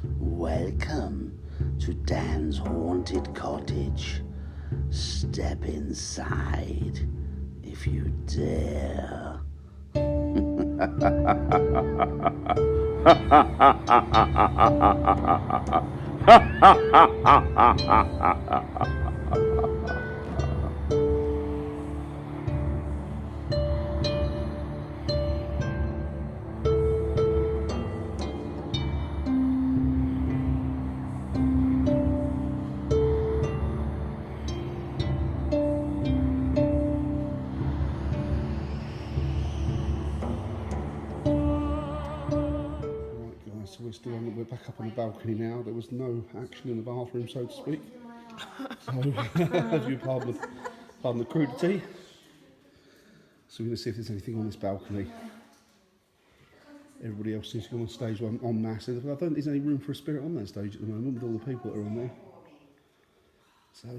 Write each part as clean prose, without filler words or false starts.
Welcome to Dan's haunted cottage. Step inside if you dare. So we're back up on the balcony now. There was no action in the bathroom, so to speak. So, if you pardon the crudity. So we're going to see if there's anything on this balcony. Everybody else seems to go on stage en masse. I don't think there's any room for a spirit on that stage at the moment with all the people that are on there. So, I'll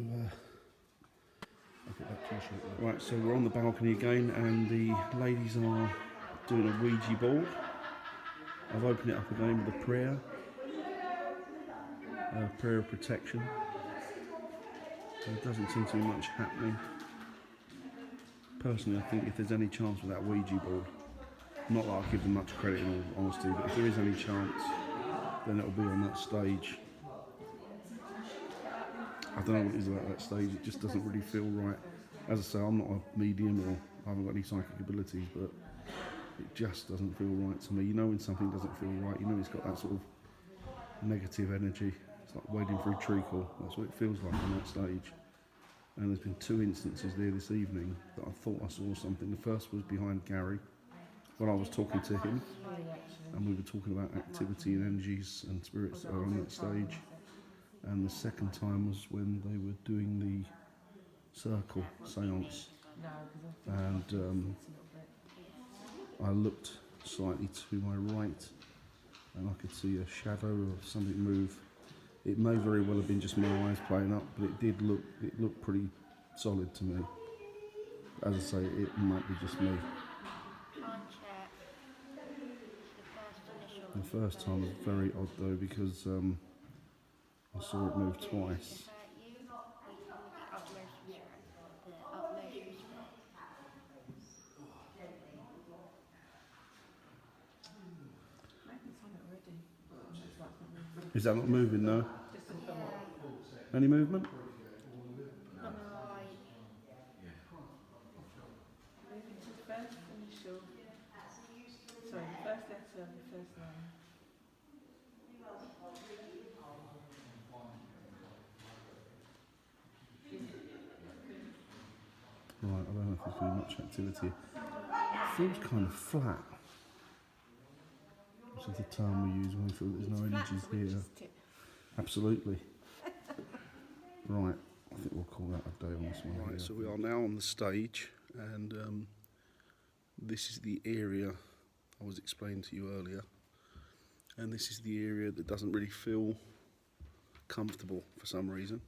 get back to you shortly. Right, so we're on the balcony again, and the ladies are doing a Ouija board. I've opened it up again with a prayer of protection. There doesn't seem to be much happening. Personally, I think if there's any chance with that Ouija board, not that I give them much credit in all honesty, but if there is any chance, then it'll be on that stage. I don't know what it is about that stage, it just doesn't really feel right. As I say, I'm not a medium or I haven't got any psychic abilities, but it just doesn't feel right to me. You know when something doesn't feel right, you know it's got that sort of negative energy. It's like wading through treacle. That's what it feels like on that stage. And there's been two instances there this evening that I thought I saw something. The first was behind Gary, when I was talking to him, and we were talking about activity and energies and spirits that are on that stage. And the second time was when they were doing the circle seance. And I looked slightly to my right and I could see a shadow of something move. It may very well have been just my eyes playing up, but it looked pretty solid to me. As I say, it might be just me. The first time was very odd though, because I saw it move twice. Is that not moving though? Any movement? Right, I don't know if there's been much activity. It feels kind of flat. Which is the term we use when we feel there's no energies here. Absolutely. Right, I think we'll call that a day on this one. Right, so we are now on the stage, and this is the area I was explaining to you earlier. And this is the area that doesn't really feel comfortable for some reason.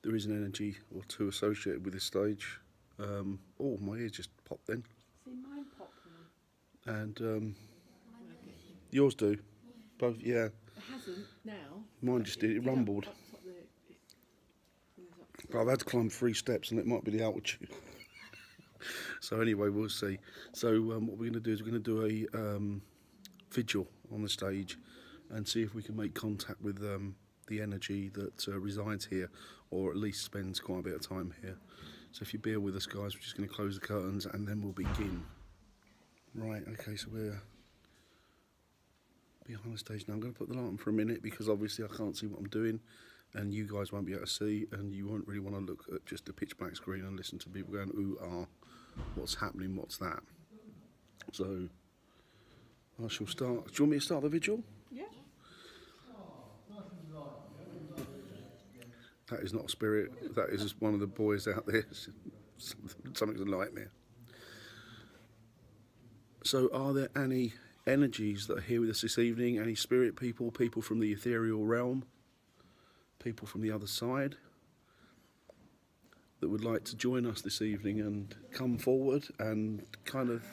There is an energy or two associated with this stage. Oh, my ear just popped then. See, mine popped. And yours do? Both, yeah. It hasn't now. Mine just did, it rumbled. But I've had to climb 3 steps and it might be the altitude. So anyway, we'll see. So what we're going to do is we're going to do a vigil on the stage and see if we can make contact with the energy that resides here, or at least spends quite a bit of time here. So if you bear with us guys, we're just going to close the curtains and then we'll begin. Right, okay, so we're behind the stage now. I'm going to put the light on for a minute because obviously I can't see what I'm doing and you guys won't be able to see, and you won't really want to look at just a pitch black screen and listen to people going, ooh, ah, what's happening, what's that? So I shall start. Do you want me to start the vigil? Yeah. That is not a spirit, that is just one of the boys out there. Something's a nightmare. So are there any energies that are here with us this evening? Any spirit people, people from the ethereal realm, people from the other side that would like to join us this evening and come forward and kind of,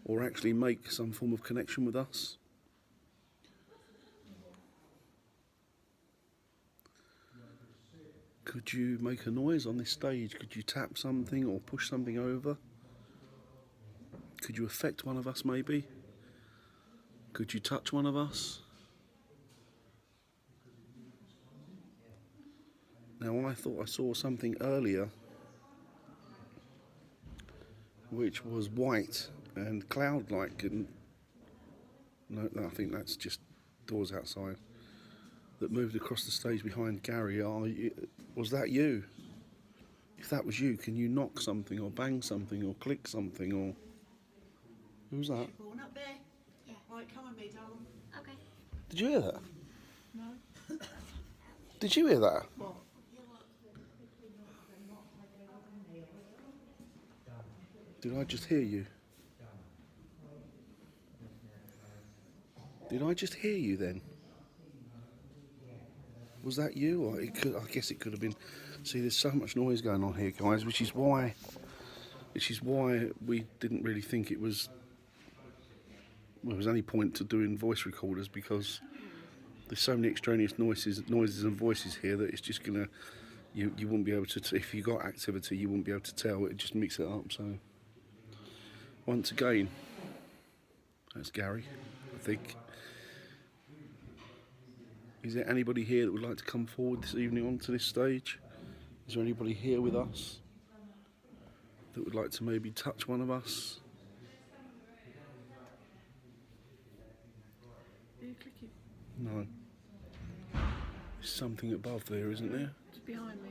or actually make some form of connection with us? Could you make a noise on this stage? Could you tap something or push something over? Could you affect one of us maybe? Could you touch one of us? Now I thought I saw something earlier which was white and cloud-like, and no, I think that's just doors outside that moved across the stage behind Gary. Was that you? If that was you, can you knock something or bang something or click something or... Who's that? Born up there? Yeah. Right, come on, me, darling. Okay. Did you hear that? No. Did you hear that? What? Did I just hear you? Did I just hear you then? Was that you? Or it could, I guess it could have been. See, there's so much noise going on here, guys, which is why we didn't really think it was. Well, there was any point to doing voice recorders because there's so many extraneous noises and voices here that it's just gonna. You wouldn't be able to. If you got activity, you wouldn't be able to tell. It just mix it up. So once again, that's Gary, I think. Is there anybody here that would like to come forward this evening onto this stage? Is there anybody here with us that would like to maybe touch one of us? Are you clicking? No. There's something above there, isn't there? It's behind me.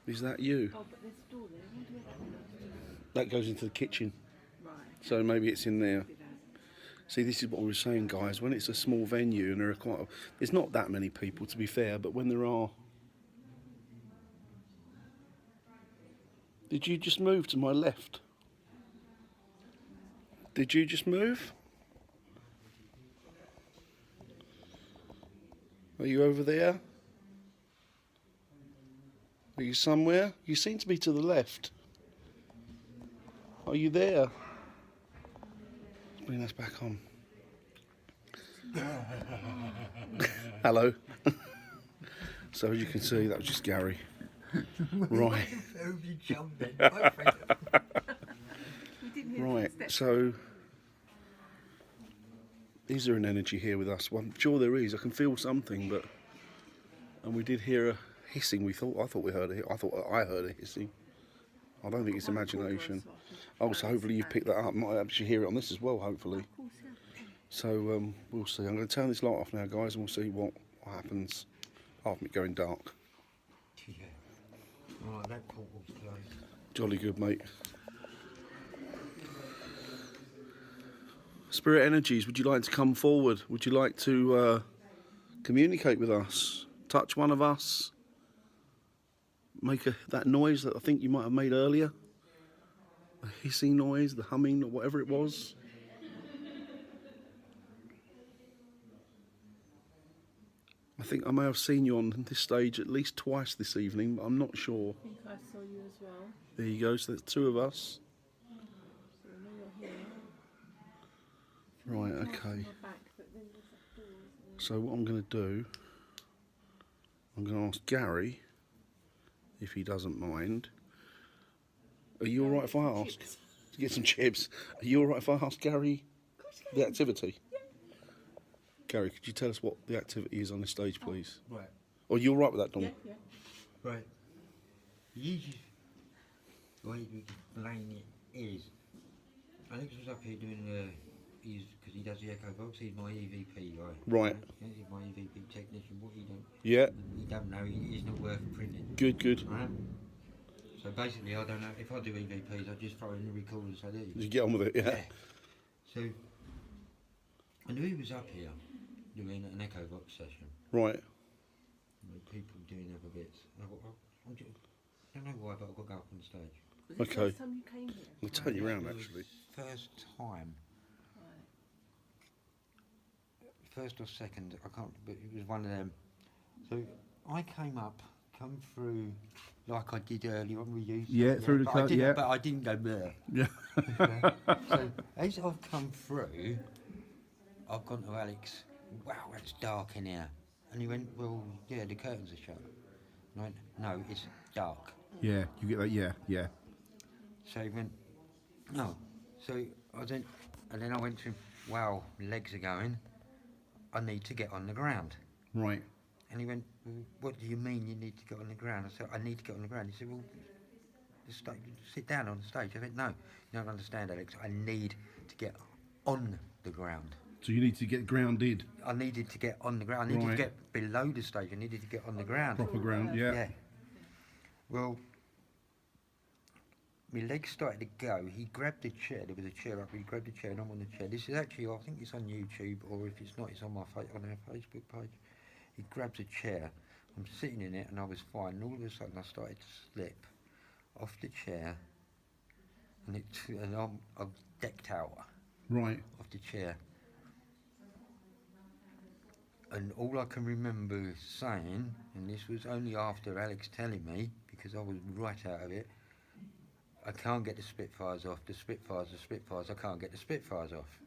Is that you? Oh, but there's a door there. I wonder where that goes. That goes into the kitchen, Right. so maybe it's in there. Do that. See, this is what we were saying, guys. When it's a small venue and there are there's not that many people, to be fair, but when there are... Did you just move to my left? Did you just move? Are you over there? Are you somewhere? You seem to be to the left. Are you there? Bring us back on. Hello. So as you can see, that was just Gary. Right. We didn't hear Right. footsteps. So, is there an energy here with us? Well, I'm sure there is. I can feel something, but and we did hear a hissing. I thought we heard I thought I heard a hissing. I don't think it's imagination. Oh, so hopefully you've picked that up. Might actually hear it on this as well, hopefully. Of course, yeah. So we'll see. I'm going to turn this light off now, guys, and we'll see what happens after it going dark. Yeah. Right, that portal's closed. Jolly good, mate. Spirit energies, would you like to come forward? Would you like to communicate with us? Touch one of us? Make that noise that I think you might have made earlier? The hissing noise, the humming, or whatever it was? I think I may have seen you on this stage at least twice this evening, but I'm not sure. I think I saw you as well. There you go, so there's two of us. So I know you're here. Right, Mark on okay. my back, but then there's that door, isn't there? So what I'm going to do, I'm going to ask Gary, if he doesn't mind. Are you alright if I ask? To get some chips. Are you alright if I ask Gary the activity? Yeah. Gary, could you tell us what the activity is on the stage, please? Right, Or are you alright with that, Dawn? Yeah, yeah. right. You just... The way you explain it is... Alex was up here doing because he does the echo box, he's my EVP guy. Right. Yeah, he's my EVP technician. What he Yeah. don't know, he's not worth printing. Good, good. Right? So basically, I don't know, if I do EVPs, I just throw in the recorder and say, there you go. Did you get on with it? Yeah. So, I knew he was up here doing an echo box session. Right. With people doing other bits. I don't know why, but I've got to go up on the stage. Was this the Okay. first time you came here? I'll turn you around, It was actually. First time. Right. First or second, I can't, but it was one of them. So I come through like I did earlier on with you. Yeah, through the but cut, yeah. But I didn't go there. Yeah. So as I've come through, I've gone to Alex, wow, it's dark in here. And he went, well, yeah, the curtains are shut. And I went, no, it's dark. Yeah, you get that. Yeah, yeah. So he went, no. So I went, and then I went to him, wow, my legs are going. I need to get on the ground. Right. And he went, well, what do you mean you need to get on the ground? I said, I need to get on the ground. He said, well, the stage, sit down on the stage. I went, no, you don't understand, Alex. I need to get on the ground. So you need to get grounded. I needed to get on the ground. I needed Right. to get below the stage. I needed to get on the ground. Proper ground. Yeah. Yeah. Well, my legs started to go. He grabbed the chair. There was a chair up. He grabbed the chair and I'm on the chair. This is actually, I think it's on YouTube, or if it's not, it's on my on our Facebook page. He grabs a chair. I'm sitting in it and I was fine. And all of a sudden I started to slip off the chair, and I'm decked out Right. off the chair. And all I can remember saying, and this was only after Alex telling me, because I was right out of it, I can't get the Spitfires off, the Spitfires, I can't get the Spitfires off.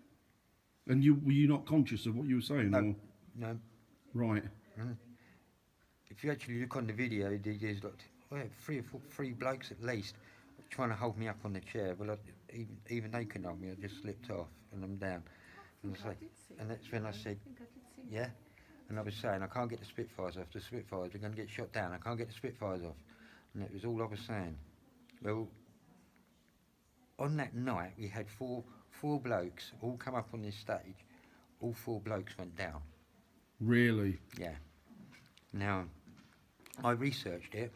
And were you not conscious of what you were saying? No, Or? no. Right. If you actually look on the video, there's like three blokes at least trying to hold me up on the chair. Well, even they couldn't hold me, I just slipped off and I'm down. And, and that's when I said, yeah? And I was saying, I can't get the Spitfires off, the Spitfires are going to get shot down, I can't get the Spitfires off. And that was all I was saying. Well, on that night, we had four blokes all come up on this stage. All 4 blokes went down. Really? Yeah. Now, I researched it,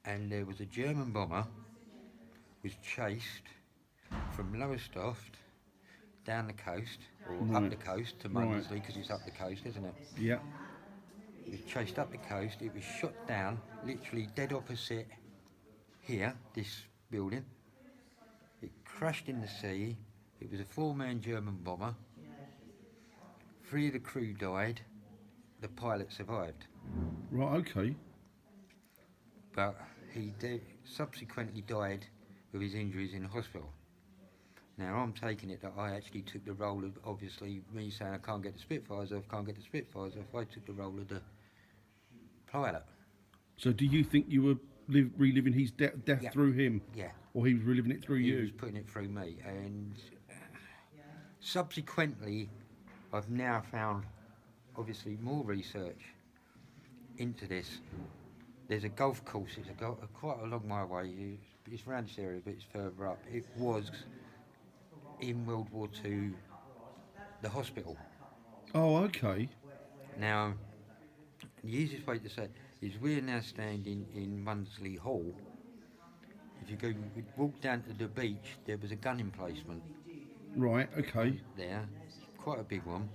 and there was a German bomber was chased from Lowestoft down the coast, or up the coast to Mundersley, because it's up the coast, isn't it? Yeah. It was chased up the coast, it was shot down, literally dead opposite here, this building. It crashed in the sea. It was a 4-man German bomber. 3 of the crew died. The pilot survived. Right. Okay. But he subsequently died with his injuries in hospital. Now I'm taking it that I actually took the role of, obviously, me saying I can't get the Spitfires off, I took the role of the pilot. So do you think you were reliving his death Yeah. through him? Yeah. Or he was reliving it through He you? was putting it through me, and subsequently I've now found obviously more research into this. There's a golf course, it's quite a long way away, it's around this area but it's further up. It was in World War II the hospital. Oh, okay. Now the easiest way to say it is we're now standing in Mundersley Hall. If you walk down to the beach, there was a gun emplacement Right. Okay. there, quite a big one,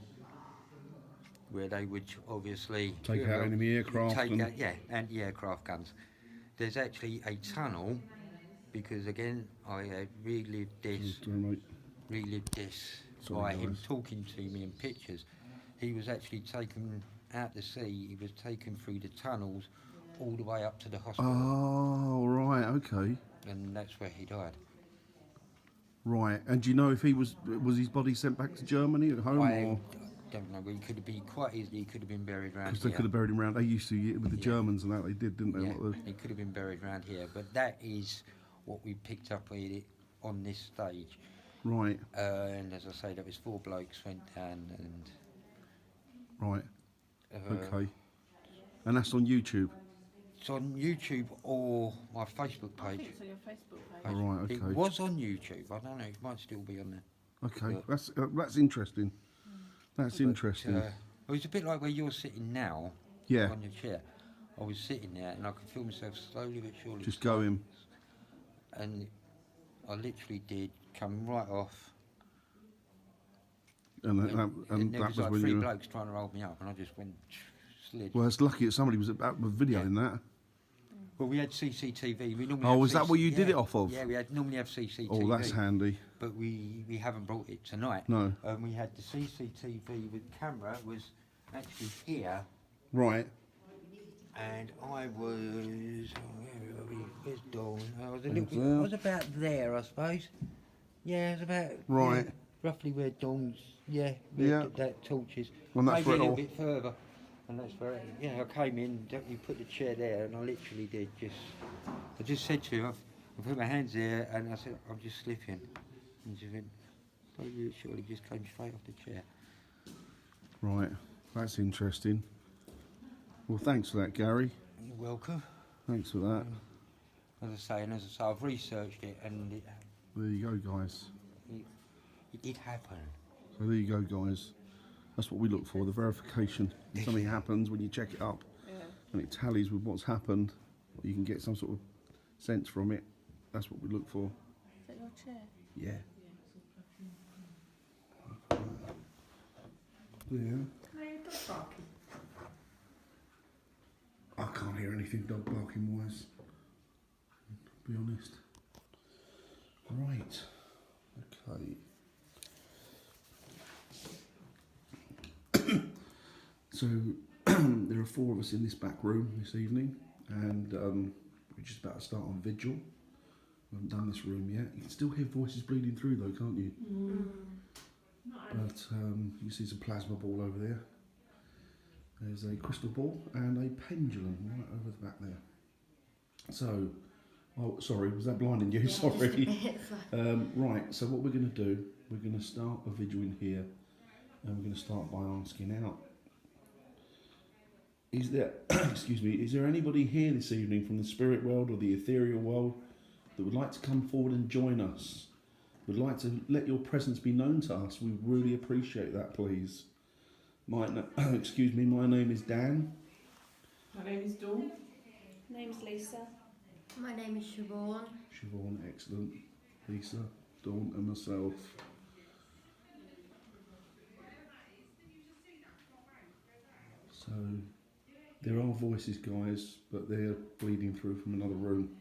where they would obviously Take out enemy aircraft. anti-aircraft guns. There's actually a tunnel, because again I had relived this Sorry, by him guys. talking to me in pictures. He was actually taken out to sea. He was taken through the tunnels all the way up to the hospital, Oh, right. Okay. and that's where he died. Right. And do you know if was his body sent back to Germany at home, I or don't know. He could have been quite easily. He could have been buried around because here. they could have buried him around? They used to with the Yeah. Germans and that they did, didn't they? Yeah, What he could have been buried around here, but that is what we picked up with it on this stage. right. And as I say, there was 4 blokes went down, and Right. uh, Okay. And that's on YouTube. it's on YouTube or my Facebook I think page. it's on your Facebook page. Oh, right. It Okay. was on YouTube. I don't know. It might still be on there. Okay. But- That's interesting. That's But, interesting. it was a bit like where you're sitting now Yeah. on your chair. I was sitting there and I could feel myself slowly but surely. Just going. And I literally did come right off. And And there that was was like when 3 you. blokes trying to hold me up, and I just went slid. Well, it's lucky that somebody was videoing that. Well, we had CCTV. We normally Oh, have was that what you did yeah, it off of? Yeah, we normally have CCTV. Oh, that's handy. But we haven't brought it tonight. No. We had the CCTV with camera was actually here, Right. and I was. Where are we? Where's Dawn? I was a Over little bit. there. I was about there, I suppose. Yeah, it was about. Right. Yeah, roughly where Dawn's. Yeah. Yeah. That torch is. Well, that's Maybe where a it little all- bit further. And that's very, yeah, I came in, you put the chair there, and I literally did I just said to him, I put my hands there, and I said, I'm just slipping. And she went, oh, you surely just came straight off the chair. Right, that's interesting. Well, thanks for that, Gary. You're welcome. Thanks for that. As I say, I've researched it, and There you go, guys. it did happen. So there you go, guys. That's what we look for, the verification. When something happens, when you check it up and it tallies with what's happened, you can get some sort of sense from it. That's what we look for. Is that your chair? Yeah. Yeah. I can't hear anything dog barking wise, to be honest. Right. Okay. So there are 4 of us in this back room this evening, and we're just about to start on vigil. We haven't done this room yet. You can still hear voices bleeding through though, can't you? But you can see some plasma ball over there. There's a crystal ball and a pendulum right over the back there. So, oh sorry, was that blinding you? Sorry. Right, so what we're going to do, we're going to start a vigil in here, and we're going to start by asking out. Is there, excuse me, is there anybody here this evening from the spirit world or the ethereal world that would like to come forward and join us? Would like to let your presence be known to us? We really appreciate that, please. Excuse me, my name is Dan. My name is Dawn. My name's Lisa. My name is Siobhan. Siobhan, excellent. Lisa, Dawn and myself. So, there are voices, guys, but they're bleeding through from another room.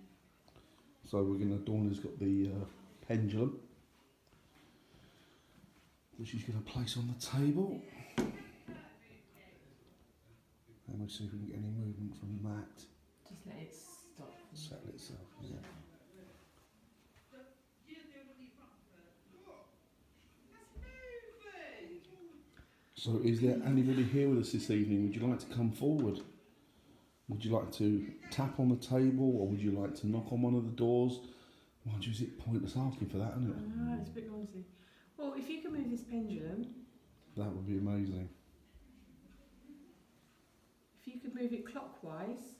So Dawn has got the pendulum, which she's going to place on the table. And we'll see if we can get any movement from that. Just let it stop. Settle itself, yeah. So is there anybody here with us this evening? Would you like to come forward? Would you like to tap on the table, or would you like to knock on one of the doors? Mind you, is it pointless asking for that, isn't it? No, it's a bit noisy. Well, if you can move this pendulum, That would be amazing. if you could move it clockwise,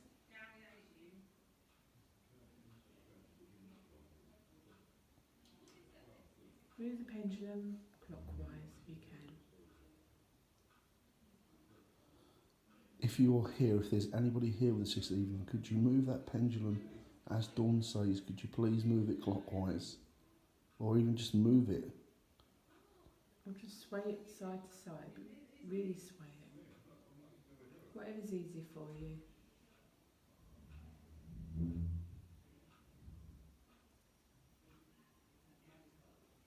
move the pendulum clockwise if you can. If you're here, if there's anybody here with us this evening, could you move that pendulum, as Dawn says, could you please move it clockwise? Or even just move it. Or just sway it side to side, but really sway it. Whatever's easy for you.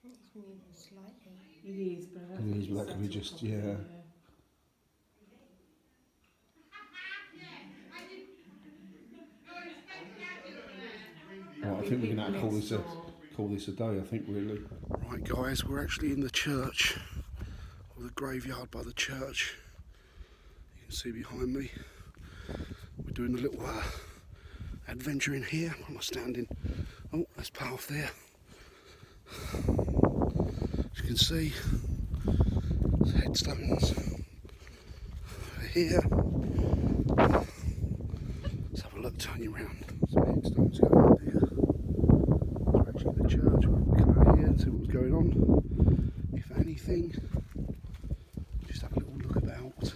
It's moving slightly. It is, but I don't It think is, but it's that could be settled just, properly, yeah. Right, I think we're going to have to call this a day, I think, really. Right, guys, we're actually in the church, or the graveyard by the church. You can see behind me. We're doing a little adventure in here. Where am I standing? Oh, there's path there. As you can see, there's headstones here. Let's have a look, turn you around. Some headstones going on there. It's actually the church. We'll come out here and see what's going on. If anything, just have a little look about.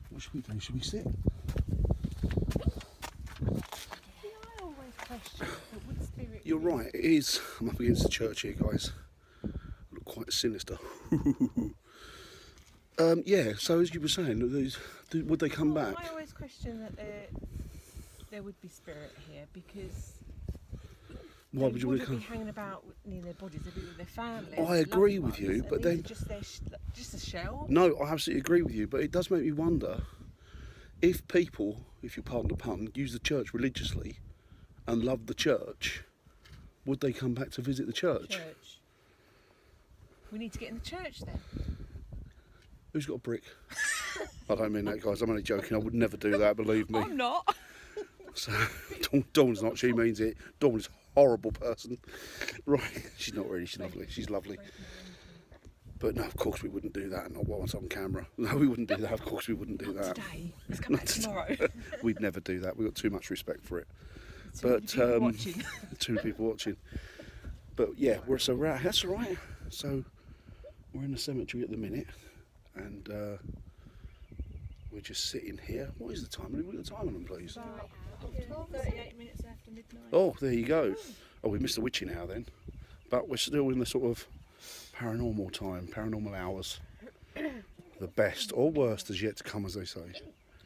What should we do? Should we sit? I always question, but would spirit... You're right, it is. I'm up against the church here, guys. Look quite sinister. Yeah, so as you were saying, would they come back? I always question that there would be spirit here, because Why they would you want wouldn't to be come? hanging about near their bodies, they'd be with their families. I agree with you, but then... Just a shell. No, I absolutely agree with you, but it does make me wonder if people, if you pardon the pun, use the church religiously and love the church, would they come back to visit the church? We need to get in the church then. Who's got a brick? I don't mean that, guys. I'm only joking. I would never do that, believe me. I'm not. So, Dawn's not. She means it. Dawn is a horrible person. Right. She's not really. She's lovely. She's lovely. But no, of course we wouldn't do that. Not once on camera. No, we wouldn't do that. Of course we wouldn't do that. Today. Let's come back tomorrow. We'd never do that. We've got too much respect for it. But watching. Too many people watching. But yeah, that's all right. So we're in the cemetery at the minute, and we're just sitting here. What is the time? Have we got the time on them, please? 38 minutes after midnight. Oh, there you go. Oh, we missed the witching hour then, but we're still in the sort of paranormal time, paranormal hours. The best or worst is yet to come, as they say.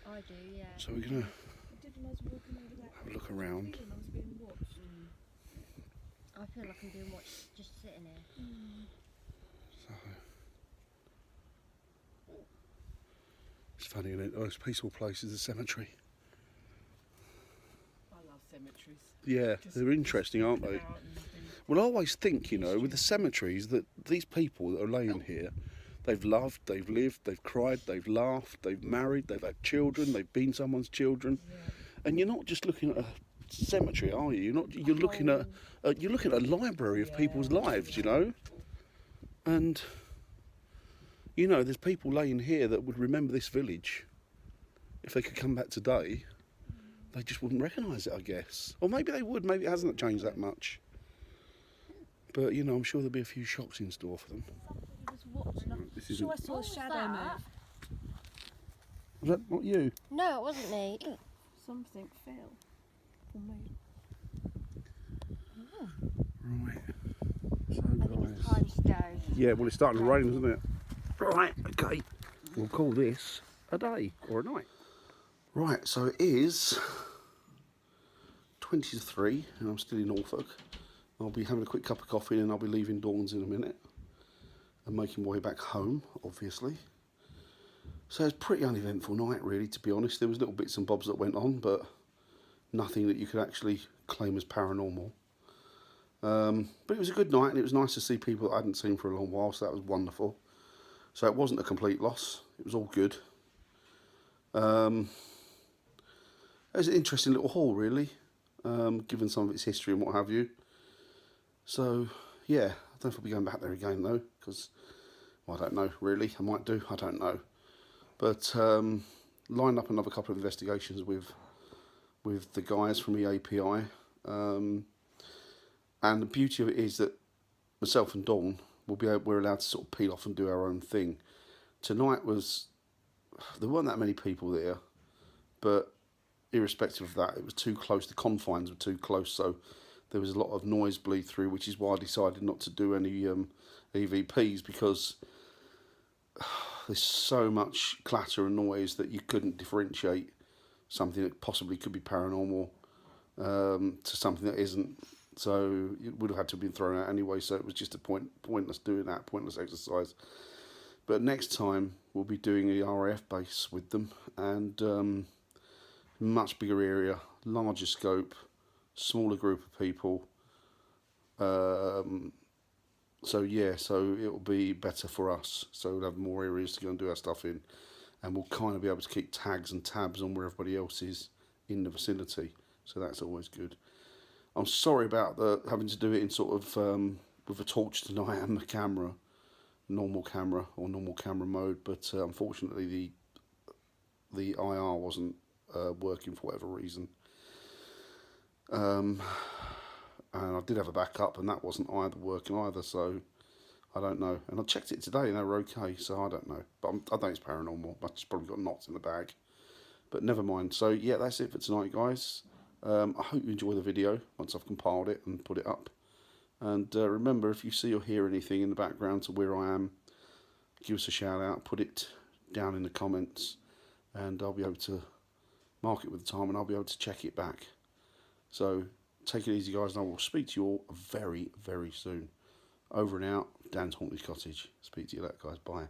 I do, yeah. So we're gonna have a look around. I feel like I'm being watched just sitting here. So it's funny, isn't it? Oh, it's a peaceful place is a cemetery. I love cemeteries. Yeah, they're interesting, aren't they? Well, I always think, you know, with the cemeteries, that these people that are laying here, they've loved, they've lived, they've cried, they've laughed, they've married, they've had children, they've been someone's children, and you're not just looking at a cemetery, are you? You're looking at a library of people's lives, you know. And you know, there's people laying here that would remember this village if they could come back today. They just wouldn't recognise it, I guess, or maybe they would. Maybe it hasn't changed that much. But you know, I'm sure there'll be a few shocks in store for them. This isn't. I saw a shadow move. Was that not you? No, it wasn't me. Something fell on me. Right. So I think it's guys. time to go. Yeah, well, it's starting to rain, isn't it? Right, okay. We'll call this a day or a night. Right, so it is 20 to 3, and I'm still in Norfolk. I'll be having a quick cup of coffee, and I'll be leaving Dawn's in a minute and making my way back home, obviously. So it's a pretty uneventful night, really, to be honest. There was little bits and bobs that went on, but nothing that you could actually claim as paranormal. But it was a good night, and it was nice to see people that I hadn't seen for a long while, so that was wonderful. So it wasn't a complete loss. It was all good. It was an interesting little hall, really, given some of its history and what have you. So, yeah, I don't know if I'll be going back there again, though, because, well, I don't know, really. I might do, I don't know. But lined up another couple of investigations with the guys from the API. And the beauty of it is that myself and Dawn we're allowed to sort of peel off and do our own thing. Tonight there weren't that many people there, but irrespective of that, it was too close. The confines were too close, so there was a lot of noise bleed through, which is why I decided not to do any EVPs, because there's so much clatter and noise that you couldn't differentiate something that possibly could be paranormal to something that isn't. So it would have had to have been thrown out anyway, so it was just a pointless doing that, pointless exercise. But next time we'll be doing a RAF base with them, and much bigger area, larger scope, smaller group of people. So yeah, so it'll be better for us. So we'll have more areas to go and do our stuff in, and we'll kind of be able to keep tags and tabs on where everybody else is in the vicinity. So that's always good. I'm sorry about having to do it in sort of with a torch tonight and the camera, normal camera or normal camera mode, but unfortunately the IR wasn't working for whatever reason. And I did have a backup, and that wasn't working either, so I don't know. And I checked it today, and they were okay, so I don't know. But I think it's paranormal. I've just probably got knots in the bag. But never mind. So yeah, that's it for tonight, guys. I hope you enjoy the video once I've compiled it and put it up. And remember, if you see or hear anything in the background to where I am, give us a shout out, put it down in the comments, and I'll be able to mark it with the time, and I'll be able to check it back. So take it easy, guys, and I will speak to you all very, very soon. Over and out, Dan's Haunted Cottage. Speak to you later, guys. Bye.